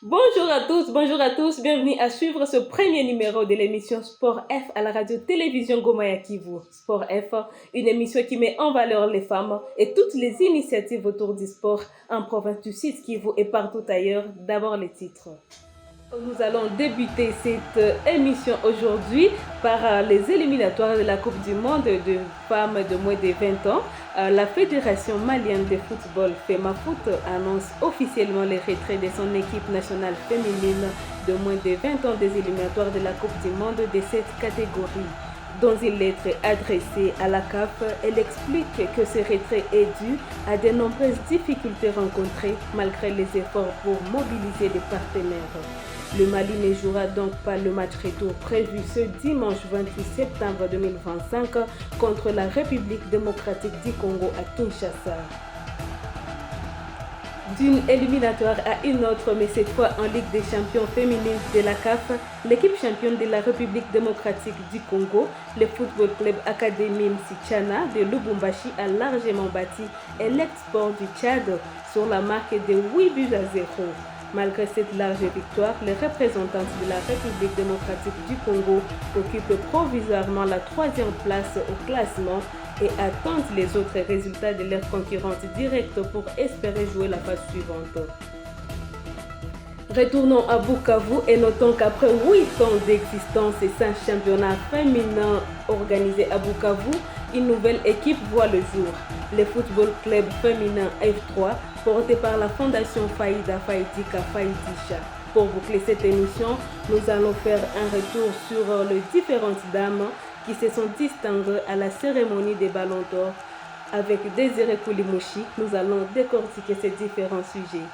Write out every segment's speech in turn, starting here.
Bonjour à tous, bienvenue à suivre ce premier numéro de l'émission Sport F à la radio-télévision Gomaya Kivu. Sport F, une émission qui met en valeur les femmes et toutes les initiatives autour du sport en province du Sud Kivu et partout ailleurs. D'abord les titres. Nous allons débuter cette émission aujourd'hui par les éliminatoires de la Coupe du Monde de femmes de moins de 20 ans. La Fédération malienne de football FEMAFOOT annonce officiellement le retrait de son équipe nationale féminine de moins de 20 ans des éliminatoires de la Coupe du Monde de cette catégorie. Dans une lettre adressée à la CAF, elle explique que ce retrait est dû à de nombreuses difficultés rencontrées malgré les efforts pour mobiliser les partenaires. Le Mali ne jouera donc pas le match retour prévu ce dimanche 28 septembre 2025 contre la République démocratique du Congo à Kinshasa. D'une éliminatoire à une autre, mais cette fois en Ligue des champions féminines de la CAF, l'équipe championne de la République démocratique du Congo, le Football Club Académie Msichana de Lubumbashi a largement bâti l'export du Tchad sur la marque de 8 buts à 0. Malgré cette large victoire, les représentantes de la République démocratique du Congo occupent provisoirement la 3e place au classement et attendent les autres résultats de leurs concurrentes directes pour espérer jouer la phase suivante. Retournons à Bukavu et notons qu'après 8 ans d'existence et 5 championnats féminins organisés à Bukavu, une nouvelle équipe voit le jour. Le Football Club féminin F3, porté par la Fondation Faïda Faïdika Faïdisha. Pour boucler cette émission, nous allons faire un retour sur les différentes dames qui se sont distinguées à la cérémonie des Ballons d'Or. Avec Désiré Koulimouchi, nous allons décortiquer ces différents sujets.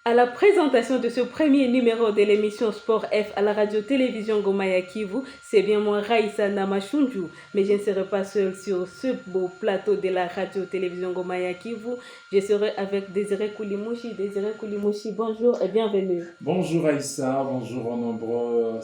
À la présentation de ce premier numéro de l'émission Sport F à la radio-télévision Gomaya Kivu, c'est bien moi Raïssa Namachunju, mais je ne serai pas seule sur ce beau plateau de la radio-télévision Gomaya Kivu. Je serai avec Désiré Koulimouchi. Désiré Koulimouchi, bonjour et bienvenue. Bonjour Raïssa, bonjour aux nombreux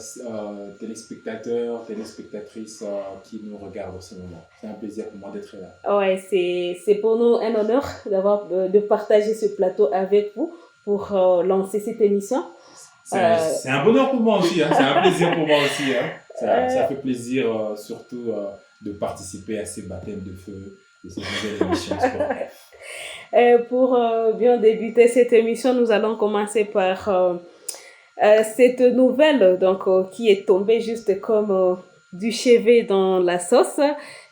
téléspectateurs, téléspectatrices qui nous regardent en ce moment. C'est un plaisir pour moi d'être là. Ouais, c'est pour nous un honneur de partager ce plateau avec vous pour lancer cette émission. C'est un bonheur pour moi aussi, hein. C'est un plaisir pour moi aussi. Hein. Ça fait plaisir surtout de participer à ces baptêmes de feu de cette nouvelle émission Sport F. Pour bien débuter cette émission, nous allons commencer par cette nouvelle qui est tombée juste comme du chevet dans la sauce.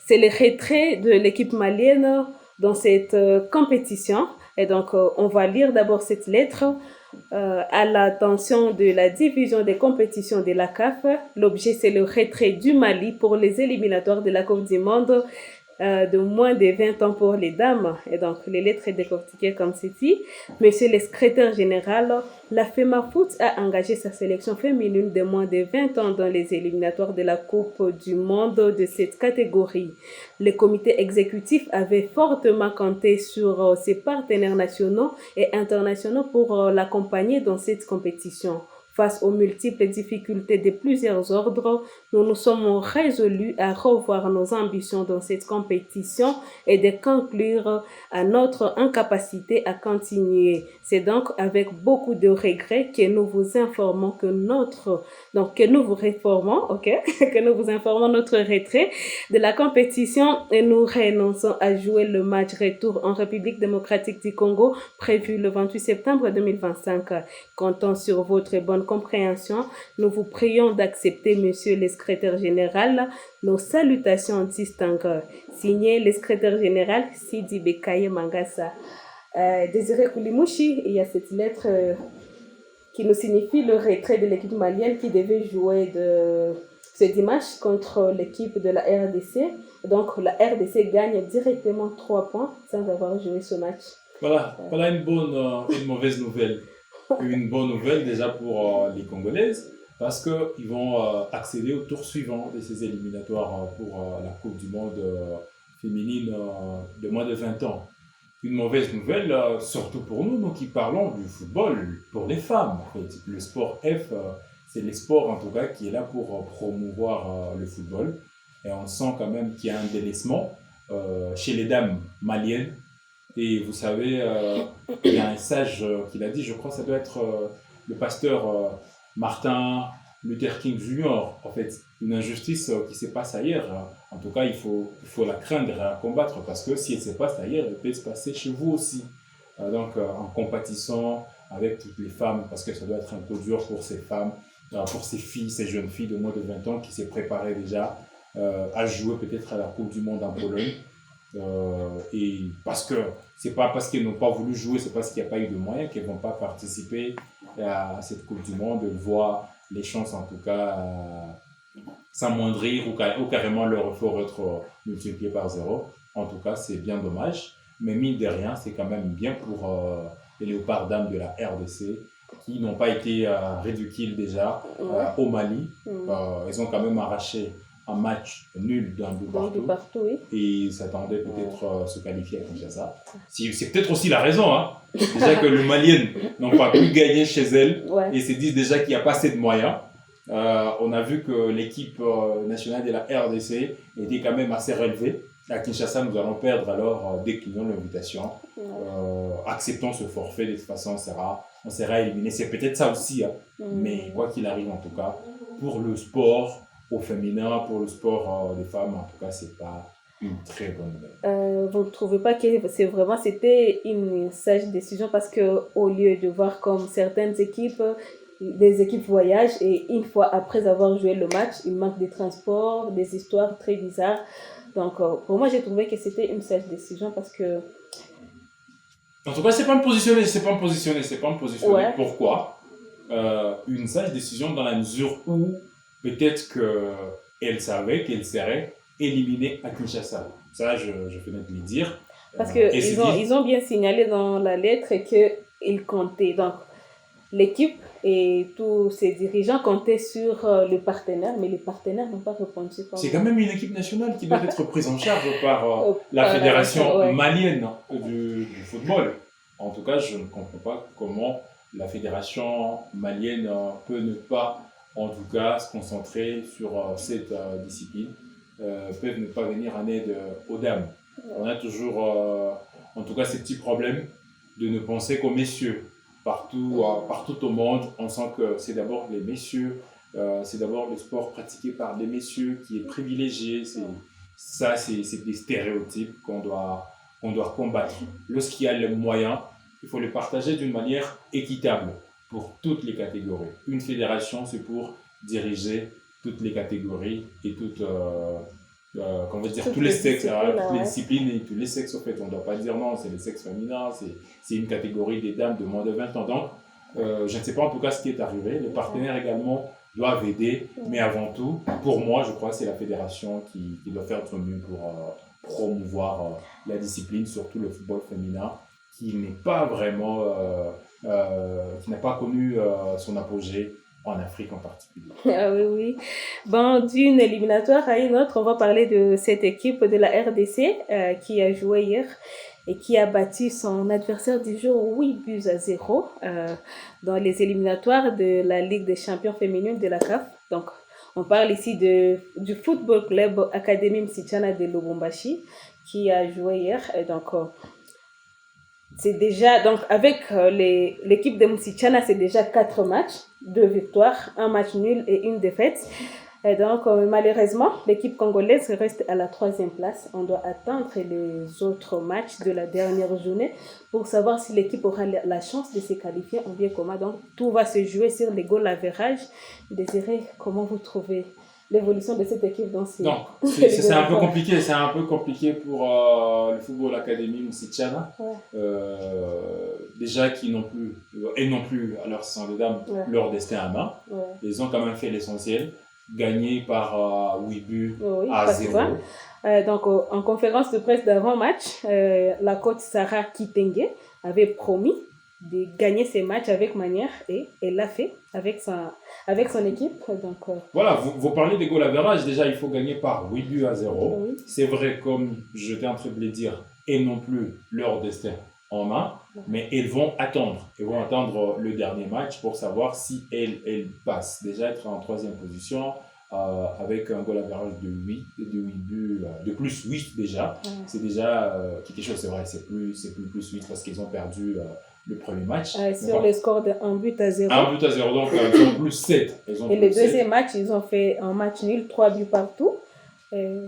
C'est le retrait de l'équipe malienne dans cette compétition. Et donc, on va lire d'abord cette lettre à l'attention de la division des compétitions de la CAF. L'objet, c'est le retrait du Mali pour les éliminatoires de la Coupe du Monde de moins de 20 ans pour les dames. Et donc, les lettres sont décortiquées comme ceci. Monsieur le secrétaire général, la FEMAFOOT a engagé sa sélection féminine de moins de 20 ans dans les éliminatoires de la Coupe du Monde de cette catégorie. Le comité exécutif avait fortement compté sur ses partenaires nationaux et internationaux pour l'accompagner dans cette compétition. Face aux multiples difficultés de plusieurs ordres, nous nous sommes résolus à revoir nos ambitions dans cette compétition et de conclure à notre incapacité à continuer. C'est donc avec beaucoup de regrets que nous vous informons que nous vous informons notre retrait de la compétition et nous renonçons à jouer le match retour en République démocratique du Congo prévu le 28 septembre 2025. Comptant sur votre bonne compréhension, nous vous prions d'accepter, monsieur le secrétaire général, nos salutations distinguées. Signé le secrétaire général Sidi Bekaye Mangasa. Désiré Koulimouchi, il y a cette lettre qui nous signifie le retrait de l'équipe malienne qui devait jouer ce dimanche contre l'équipe de la RDC. Donc la RDC gagne directement 3 points sans avoir joué ce match. Voilà une mauvaise nouvelle. Une bonne nouvelle déjà pour les Congolaises parce qu'ils vont accéder au tour suivant de ces éliminatoires pour la Coupe du Monde féminine de moins de 20 ans. Une mauvaise nouvelle, surtout pour nous qui parlons du football pour les femmes. En fait, le sport F, c'est le sport en tout cas qui est là pour promouvoir le football. et on sent quand même qu'il y a un délaissement chez les dames maliennes. Et vous savez, il y a un sage qui l'a dit, je crois que ça doit être le pasteur Martin Luther King Jr. En fait, une injustice qui se passe ailleurs, en tout cas, il faut la craindre et la combattre parce que si elle se passe ailleurs, elle peut se passer chez vous aussi. Donc, en compatissant avec toutes les femmes, parce que ça doit être un peu dur pour ces femmes, pour ces filles, ces jeunes filles de moins de 20 ans qui s'est préparées déjà à jouer peut-être à la Coupe du Monde en Pologne. Et parce que c'est pas parce qu'elles n'ont pas voulu jouer, c'est parce qu'il n'y a pas eu de moyens qu'elles ne vont pas participer à cette Coupe du Monde, voir les chances en tout cas s'amoindrir ou carrément leur effort être multiplié par zéro. En tout cas, c'est bien dommage. Mais mine de rien, c'est quand même bien pour les léopards dames de la RDC qui n'ont pas été ridicules déjà au Mali. Ils ont quand même arraché un match nul d'un but partout, oui. Et ils s'attendaient peut-être à se qualifier à Kinshasa. C'est peut-être aussi la raison, hein. Déjà que les Maliennes n'ont pas pu gagner chez elles et se disent déjà qu'il n'y a pas assez de moyens. On a vu que l'équipe nationale de la RDC était quand même assez relevée. À Kinshasa, nous allons perdre alors déclinons l'invitation. Acceptons ce forfait, de toute façon, on sera éliminé. C'est peut-être ça aussi, hein. Mais quoi qu'il arrive, en tout cas, pour le sport au féminin, pour le sport des femmes, en tout cas, c'est pas une très bonne nouvelle. Vous ne trouvez pas que c'était une sage décision parce que au lieu de voir comme certaines équipes, des équipes voyagent et une fois après avoir joué le match, il manque des transports, des histoires très bizarres. Donc, pour moi, j'ai trouvé que c'était une sage décision parce que... En tout cas, c'est pas me positionner. Ouais. Pourquoi une sage décision dans la mesure où peut-être qu'elle savait qu'elle serait éliminée à Kinshasa. Ça, je venais de le dire. Parce qu'ils ont bien signalé dans la lettre qu'ils comptaient. Donc, l'équipe et tous ses dirigeants comptaient sur le partenaire, mais les partenaires n'ont pas répondu. C'est quand même une équipe nationale qui doit être prise en charge par la fédération malienne du football. En tout cas, je ne comprends pas comment la fédération malienne peut ne pas, en tout cas, se concentrer sur cette discipline, peuvent ne pas venir en aide aux dames. On a toujours, en tout cas, ces petits problèmes de ne penser qu'aux messieurs. Partout au monde, on sent que c'est d'abord les messieurs, c'est d'abord le sport pratiqué par les messieurs qui est privilégié. C'est des stéréotypes qu'on doit combattre. Lorsqu'il y a les moyens, il faut les partager d'une manière équitable pour toutes les catégories. Une fédération, c'est pour diriger toutes les catégories et tous les sexes, toutes les disciplines et tous les sexes. En fait, on ne doit pas dire non, c'est le sexe féminin, c'est une catégorie des dames de moins de 20 ans. Donc, je ne sais pas en tout cas ce qui est arrivé. Les partenaires également doivent aider, mais avant tout, pour moi, je crois que c'est la fédération qui doit faire son mieux pour promouvoir la discipline, surtout le football féminin, qui n'est pas vraiment, qui n'a pas connu son apogée en Afrique en particulier. Ah oui. Bon, d'une éliminatoire à une autre, on va parler de cette équipe de la RDC qui a joué hier et qui a battu son adversaire du jour 8-0 dans les éliminatoires de la Ligue des champions féminines de la CAF. Donc, on parle ici du Football Club Académie Msichana de Lubumbashi qui a joué hier. Et donc, c'est déjà, donc avec l'équipe de Msichana, c'est déjà 4 matchs, 2 victoires, 1 match nul et 1 défaite. Et donc, malheureusement, l'équipe congolaise reste à la 3e place. On doit attendre les autres matchs de la dernière journée pour savoir si l'équipe aura la chance de se qualifier en bien commun. Donc, tout va se jouer sur les goals average. Désiré, comment vous trouvez l'évolution de cette équipe dans ces... Non, c'est un peu compliqué. C'est un peu compliqué pour le football académie Msichana. Ouais. Déjà qu'ils n'ont plus, alors ce sont les dames, leur destin à main. Ouais. Ils ont quand même fait l'essentiel. Gagné par 8 buts à 0. Donc, en conférence de presse d'avant-match, la coach Sarah Kitenge avait promis de gagner ces matchs avec manière et elle l'a fait avec son équipe. Donc, voilà, vous parlez des goals average. Déjà, il faut gagner par 8 buts à 0. Oui. C'est vrai, comme j'étais en train de le dire, et non plus leur destin en main, mais elles vont attendre le dernier match pour savoir si elles passent. Déjà être en 3e position, avec un goal average de 8 buts, de plus 8 déjà. C'est déjà quelque chose, c'est vrai, c'est plus 8 parce qu'ils ont perdu le premier match. Sur le score de 1-0. 1-0, donc ils ont plus 7. Et le deuxième match, ils ont fait un match nul, 3 buts partout.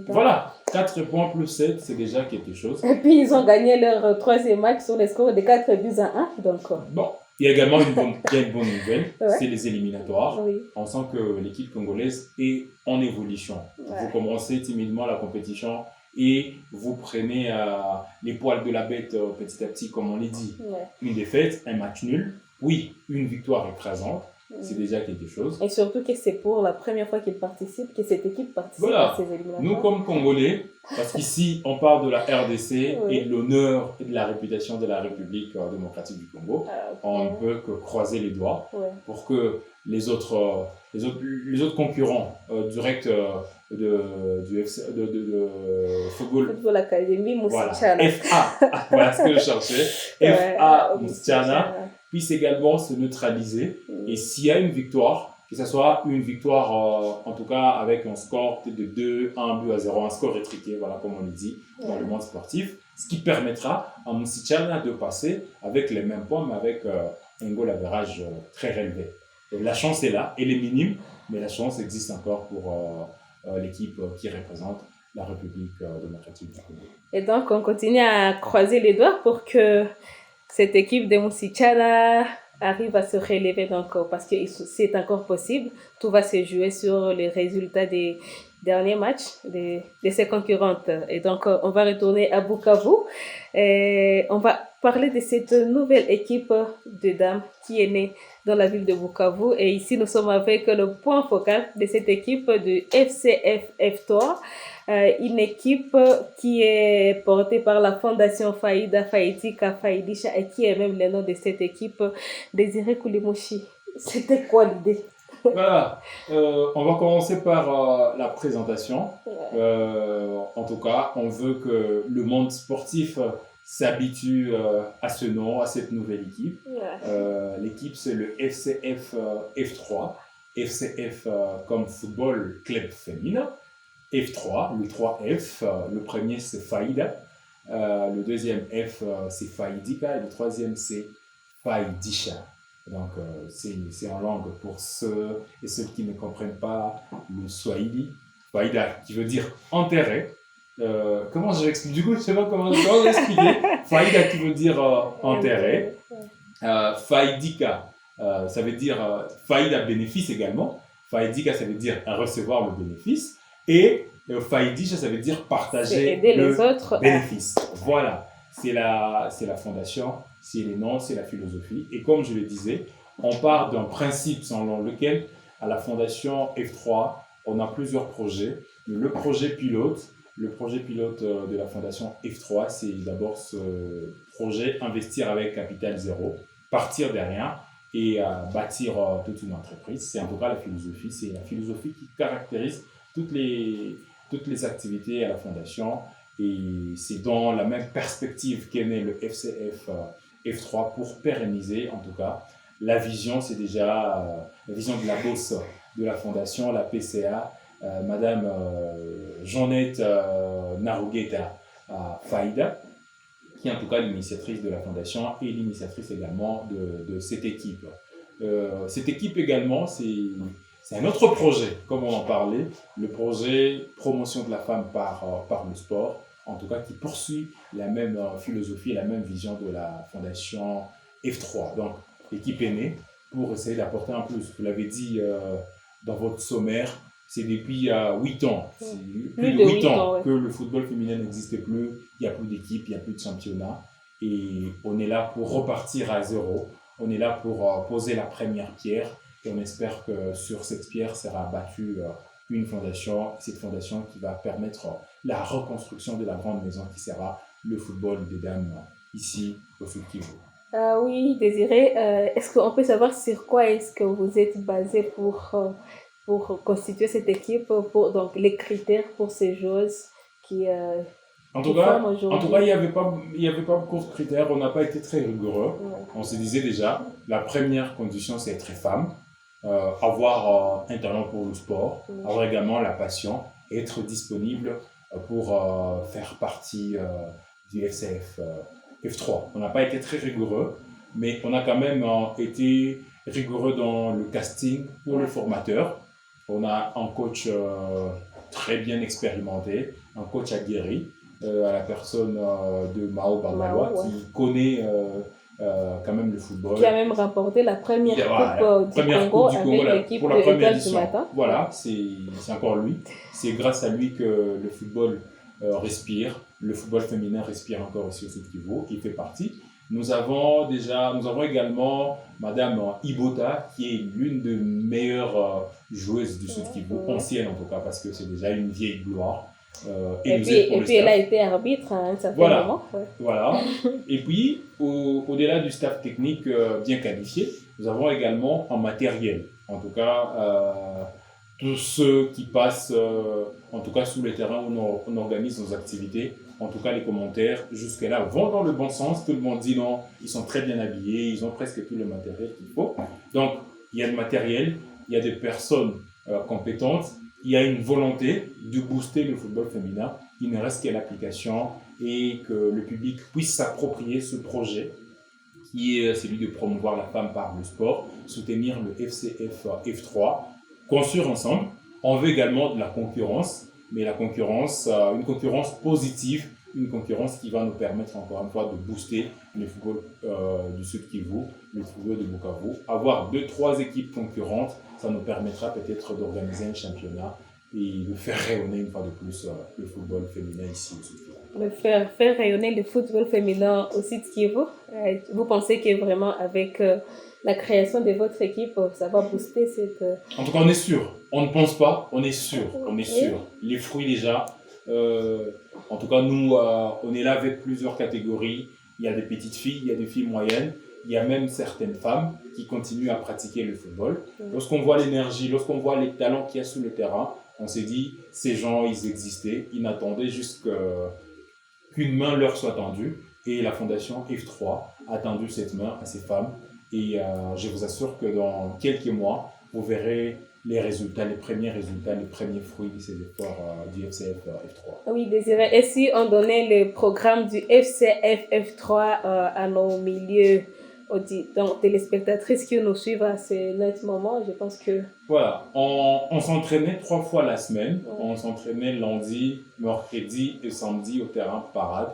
Voilà, 4 points plus 7, c'est déjà quelque chose. Et puis ils ont gagné leur troisième match sur le score de 4-1. Donc, bon, il y a également une bonne nouvelle, c'est les éliminatoires. Oui. On sent que l'équipe congolaise est en évolution. Vous commencez timidement la compétition et vous prenez les poils de la bête petit à petit, comme on l'a dit. Une défaite, un match nul. Oui, une victoire écrasante. C'est déjà quelque chose. Et surtout que c'est pour la première fois qu'ils participent, que cette équipe participe à ces éliminatoires. Nous, comme Congolais, parce qu'ici, on parle de la RDC et de l'honneur et de la réputation de la République démocratique du Congo, on ne peut que croiser les doigts pour que les autres concurrents directs du Football Academy Moussichana. Voilà, FA, voilà ce que je cherchais, FA Moussichana, puisse également se neutraliser. Et s'il y a une victoire, que ce soit une victoire en tout cas avec un score de 1-0, un score étriqué, voilà comme on le dit dans le monde sportif, ce qui permettra à Moussichana de passer avec les mêmes points mais avec un goal average très relevé. Et la chance est là, elle est minime, mais la chance existe encore pour l'équipe qui représente la République démocratique du Congo. Et donc on continue à croiser les doigts pour que cette équipe de Moussichana arrive à se relever encore, parce que c'est encore possible. Tout va se jouer sur les résultats des derniers matchs de ses concurrentes. Et donc, on va retourner à Bukavu. Et on va parler de cette nouvelle équipe de dames qui est née dans la ville de Bukavu. Et ici, nous sommes avec le point focal de cette équipe de FCF F3. Une équipe qui est portée par la fondation Faïda Faïdika Faïdisha et qui est même le nom de cette équipe, Désiré Koulimouchi. C'était quoi l'idée? Voilà, on va commencer par la présentation. En tout cas, on veut que le monde sportif s'habitue à ce nom, à cette nouvelle équipe. L'équipe, c'est le FCF F3. FCF comme football club féminin. F3, le 3F, le premier c'est Faïda, le deuxième F c'est Faïdika et le troisième c'est Faïdisha. Donc c'est en langue pour ceux et celles qui ne comprennent pas le Swahili. Faïda qui veut dire enterré. Comment je l'explique? Du coup, je ne sais pas comment l'expliquer. Faïda qui veut dire enterré. Faïdika, ça veut dire Faïda bénéfice également. Faïdika, ça veut dire recevoir le bénéfice. Et Faïdisha, ça veut dire partager les autres bénéfice. Voilà, c'est la fondation, c'est les noms, c'est la philosophie. Et comme je le disais, on part d'un principe selon lequel, à la fondation F3, on a plusieurs projets. Le projet pilote de la fondation F3, c'est d'abord ce projet investir avec capital zéro, partir de rien et bâtir toute une entreprise. C'est en tout cas la philosophie, c'est la philosophie qui caractérise toutes les activités à la fondation, et c'est dans la même perspective qu'est né le FCF F3 pour pérenniser en tout cas la vision. C'est déjà la vision de la bosse de la fondation, la PCA, Madame Jeannette Narugeta Faïda, qui est en tout cas l'initiatrice de la fondation et l'initiatrice également de cette équipe. Cette équipe également, c'est un autre projet, comme on en parlait, le projet promotion de la femme par le sport, en tout cas qui poursuit la même philosophie, la même vision de la fondation F3. Donc, l'équipe est née pour essayer d'apporter un plus. Vous l'avez dit dans votre sommaire, c'est depuis 8 ans, plus de 8 ans que le football féminin n'existe plus, il n'y a plus d'équipe, il n'y a plus de championnat, et on est là pour repartir à zéro, on est là pour poser la première pierre. Et on espère que sur cette pierre sera bâtue une fondation, cette fondation qui va permettre la reconstruction de la grande maison qui sera le football des dames ici au Sud Kivu. Oui, Désiré, est-ce qu'on peut savoir sur quoi est-ce que vous êtes basé pour constituer cette équipe, donc les critères pour ces joueuses qui En tout cas, il n'y avait pas beaucoup de critères, on n'a pas été très rigoureux. On se disait déjà, la première condition c'est être femme. avoir un talent pour le sport, avoir également la passion, et être disponible pour faire partie du FCF F3. On n'a pas été très rigoureux, mais on a quand même été rigoureux dans le casting pour le formateur. On a un coach très bien expérimenté, un coach aguerri, à la personne de Mao Barbalois, qui connaît quand même le football. Qui a même remporté la première coupe du Congo avec l'équipe de l'Étoile du matin. Voilà, c'est encore lui. C'est grâce à lui que le football respire. Le football féminin respire encore aussi au Sud Kivu. Il fait partie. Nous avons également Madame Ibota, qui est l'une des meilleures joueuses du Sud Kivu, ancienne en tout cas, parce que c'est déjà une vieille gloire. Et puis elle a été arbitre à un certain moment. Ouais. Voilà. Et puis, au-delà du staff technique bien qualifié, nous avons également un matériel. En tout cas, tous ceux qui passent, en tout cas sous le terrain où on organise nos activités, en tout cas les commentaires jusque-là vont dans le bon sens. Tout le monde dit non, ils sont très bien habillés, ils ont presque tout le matériel qu'il faut. Donc, il y a le matériel, il y a des personnes compétentes, il y a une volonté de booster le football féminin. Il ne reste qu'à l'application et que le public puisse s'approprier ce projet qui est celui de promouvoir la femme par le sport, soutenir le FCF F3, construire ensemble. On veut également de la concurrence, mais la concurrence, une concurrence positive, une concurrence qui va nous permettre encore une fois de booster le football du Sud Kivu, le football de Bukavu. Avoir 2-3 équipes concurrentes, ça nous permettra peut-être d'organiser un championnat et de faire rayonner une fois de plus le football féminin ici au Sud Kivu. De faire rayonner le football féminin au Sud Kivu. Vous pensez que vraiment avec la création de votre équipe, ça va booster cette... En tout cas, on est sûr. On ne pense pas, on est sûr. On est sûr. Les fruits déjà. En tout cas, nous, on est là avec plusieurs catégories. Il y a des petites filles, il y a des filles moyennes. Il y a même certaines femmes qui continuent à pratiquer le football. Lorsqu'on voit l'énergie, lorsqu'on voit les talents qu'il y a sur le terrain, on s'est dit, ces gens, ils existaient. Ils n'attendaient juste qu'une main leur soit tendue. Et la fondation F3 a tendu cette main à ces femmes. Et je vous assure que dans quelques mois, vous verrez les résultats, les premiers fruits de ces efforts du FCF F3. Oui, Désiré. Et si on donnait le programme du FCF F3 à nos milieux, donc téléspectatrices qui nous suivent à ce moment, je pense que... Voilà, on s'entraînait 3 fois la semaine. On s'entraînait lundi, mercredi et samedi au terrain Parade.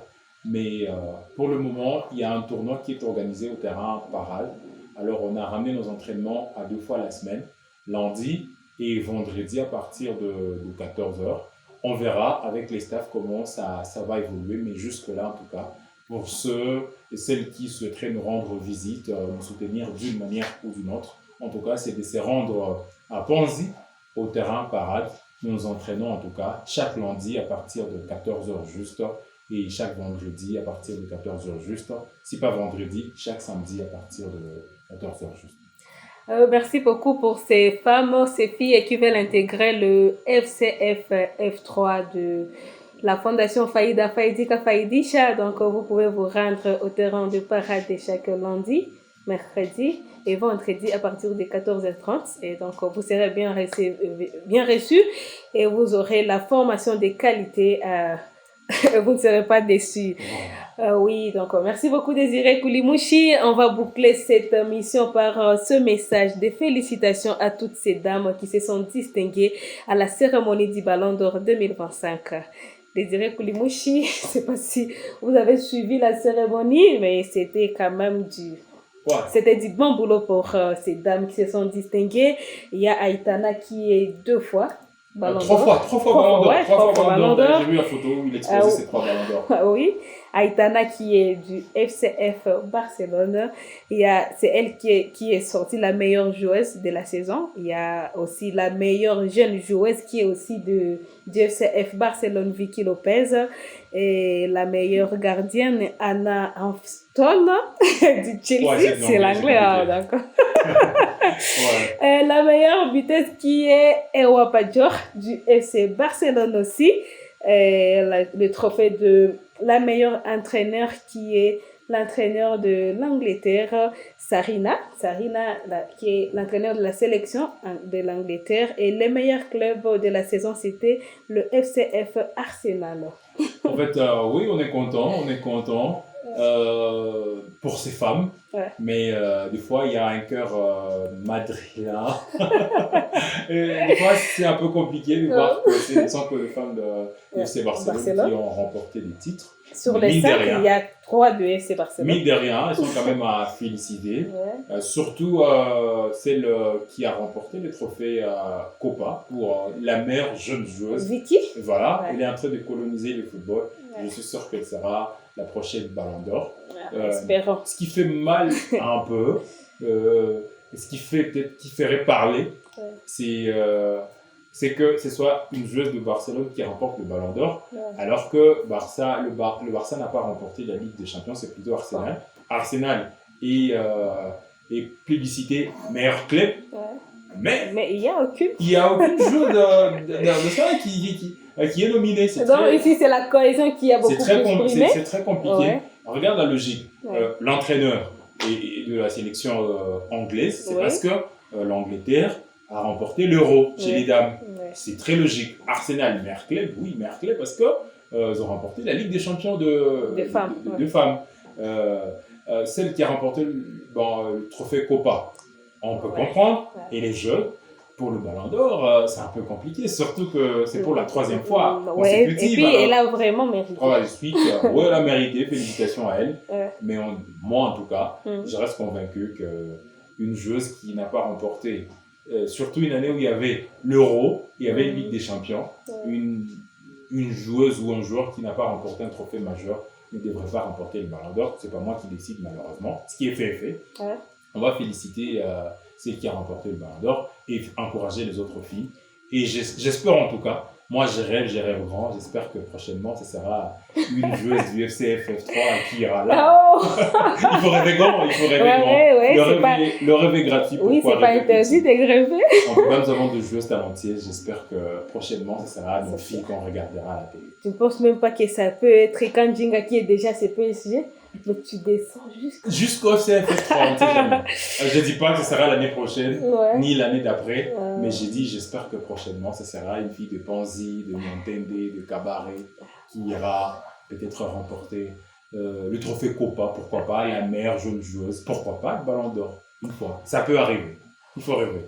Mais pour le moment, il y a un tournoi qui est organisé au terrain Parade. Alors, on a ramené nos entraînements à 2 fois la semaine, lundi et vendredi à partir de 14h. On verra avec les staffs comment ça va évoluer, mais jusque-là, en tout cas, pour ceux et celles qui souhaiteraient nous rendre visite, nous soutenir d'une manière ou d'une autre, en tout cas, c'est de se rendre à Panzi, au terrain Parade. Nous nous entraînons en tout cas chaque lundi à partir de 14h juste. Et chaque vendredi à partir de 14h juste. Si pas vendredi, chaque samedi à partir de 14h juste. Merci beaucoup pour ces femmes, ces filles qui veulent intégrer le FCF F3 de la Fondation Faïda Faïdika Faïdisha. Donc, vous pouvez vous rendre au terrain de Parade chaque lundi, mercredi et vendredi à partir de 14h30. Et donc, vous serez bien reçus et vous aurez la formation de qualité vous ne serez pas déçus. Oui, donc merci beaucoup Désiré Koulimouchi. On va boucler cette mission par ce message de félicitations à toutes ces dames qui se sont distinguées à la cérémonie du Ballon d'Or 2025. Désiré Koulimouchi, je ne sais pas si vous avez suivi la cérémonie, mais c'était quand même c'était du bon boulot pour ces dames qui se sont distinguées. Il y a Aïtana qui est 2 fois Ballon d'Or. 3 fois Ballon d'Or. J'ai vu la photo où il exposait ces 3 Ballons d'Or. Oui, Aïtana qui est du FCF Barcelone. C'est elle qui est sortie la meilleure joueuse de la saison. Il y a aussi la meilleure jeune joueuse qui est aussi du FCF Barcelone, Vicky Lopez. Et la meilleure gardienne, Anna Armstrong du Chelsea. C'est l'anglais, d'accord. La meilleure buteuse qui est Ewa Pajor du FC Barcelone aussi. Le trophée de la meilleure entraîneur qui est l'entraîneur de l'Angleterre, Sarina qui est l'entraîneur de la sélection de l'Angleterre. Et les meilleurs clubs de la saison, c'était le FCF Arsenal. En fait, oui, on est content pour ces femmes, mais des fois il y a un cœur madrilène. Et des fois c'est un peu compliqué de voir que ce sont que les femmes de FC Barcelone qui ont remporté des titres. Sur les 5, il y a 3 de FC Barcelone. Mine de rien, elles sont quand même à féliciter. Surtout celle qui a remporté le trophée Copa pour la meilleure jeune joueuse. Vicky. Voilà, elle est en train de coloniser le football. Je suis sûr qu'elle sera la prochaine Ballon d'Or. Espérons. Ce qui fait mal un peu, ce qui fait peut-être qui ferait parler, c'est que ce soit une joueuse de Barcelone qui remporte le Ballon d'Or, alors que le Barça n'a pas remporté la Ligue des Champions, c'est plutôt Arsenal. Arsenal est plébiscité meilleur club, mais il n'y a aucune. Il n'y a aucune joueuse de ça qui est nominée. Donc ici, c'est la cohésion qui a beaucoup plus c'est très compliqué. Regarde la logique. L'entraîneur de la sélection anglaise, c'est parce que l'Angleterre a remporté l'Euro chez les dames. C'est très logique. Arsenal, meilleur club, parce que ils ont remporté la Ligue des Champions de femmes. Celle qui a remporté le trophée Copa, on peut comprendre. Et les jeux pour le Ballon d'Or, c'est un peu compliqué, surtout que c'est pour la 3e fois consécutive. Et puis elle a vraiment mérité. Elle a mérité, félicitations à elle. Mais moi, en tout cas, je reste convaincu qu'une joueuse qui n'a pas remporté, surtout une année où il y avait l'Euro, il y avait une Ligue des Champions, une joueuse ou un joueur qui n'a pas remporté un trophée majeur ne devrait pas remporter le Ballon d'Or. C'est pas moi qui décide, malheureusement. Ce qui est fait est fait. On va féliciter celle qui a remporté le Ballon d'Or et encourager les autres filles. Et j'espère en tout cas, moi je rêve grand, j'espère que prochainement ce sera une joueuse du FCF 3 qui ira là. Il faut rêver grand, le rêve est gratuit. Oui, c'est pas interdit de rêver. En tout cas, nous avons de joueuses talentueuses, j'espère que prochainement ce sera nos filles qu'on regardera à la télé. Je ne pense même pas que ça peut être quand Jinga qui est déjà ses PSG. Donc tu descends jusqu'au CF3, on ne sait jamais. Je ne dis pas que ce sera l'année prochaine, ni l'année d'après, mais j'ai dit j'espère que prochainement, ce sera une fille de Panzi, de Montende, de Cabaret, qui ira peut-être remporter le trophée Copa, pourquoi pas, la meilleure jeune joueuse, pourquoi pas, le Ballon d'Or, une fois. Ça peut arriver, il faut rêver.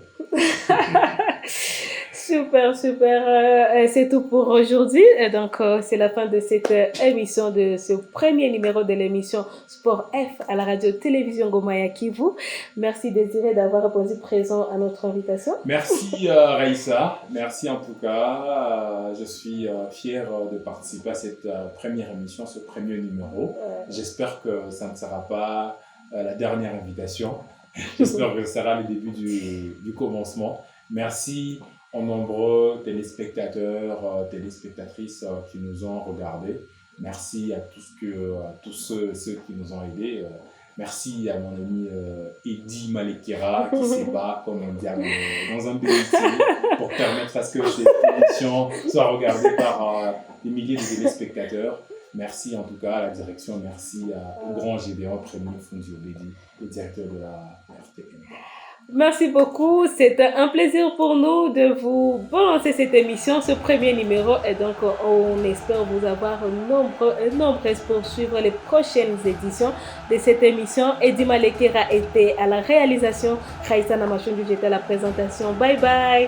Super. C'est tout pour aujourd'hui. Donc, c'est la fin de cette émission, de ce premier numéro de l'émission Sport F à la radio-télévision Goma Kivu. Merci Désiré d'avoir répondu présent à notre invitation. Merci Raïssa. Merci en tout cas. Je suis fier de participer à cette première émission, ce premier numéro. J'espère que ça ne sera pas la dernière invitation. J'espère que ce sera le début du commencement. Merci aux nombreux téléspectateurs, téléspectatrices qui nous ont regardés. Merci à tous ceux qui nous ont aidés. Merci à mon ami Eddy Malekera qui se bat comme un diable dans un bénitier pour permettre à ce que cette émission soit regardée par des milliers de téléspectateurs. Merci en tout cas à la direction, merci au grand Gédéon Premier Fondiobedi, le directeur de la RTM. Merci beaucoup. C'est un plaisir pour nous de vous balancer cette émission, ce premier numéro. Et donc, on espère vous avoir nombreuses pour suivre les prochaines éditions de cette émission. Eddy Malekera était à la réalisation. Raïssa Namachundu, j'étais à la présentation. Bye bye.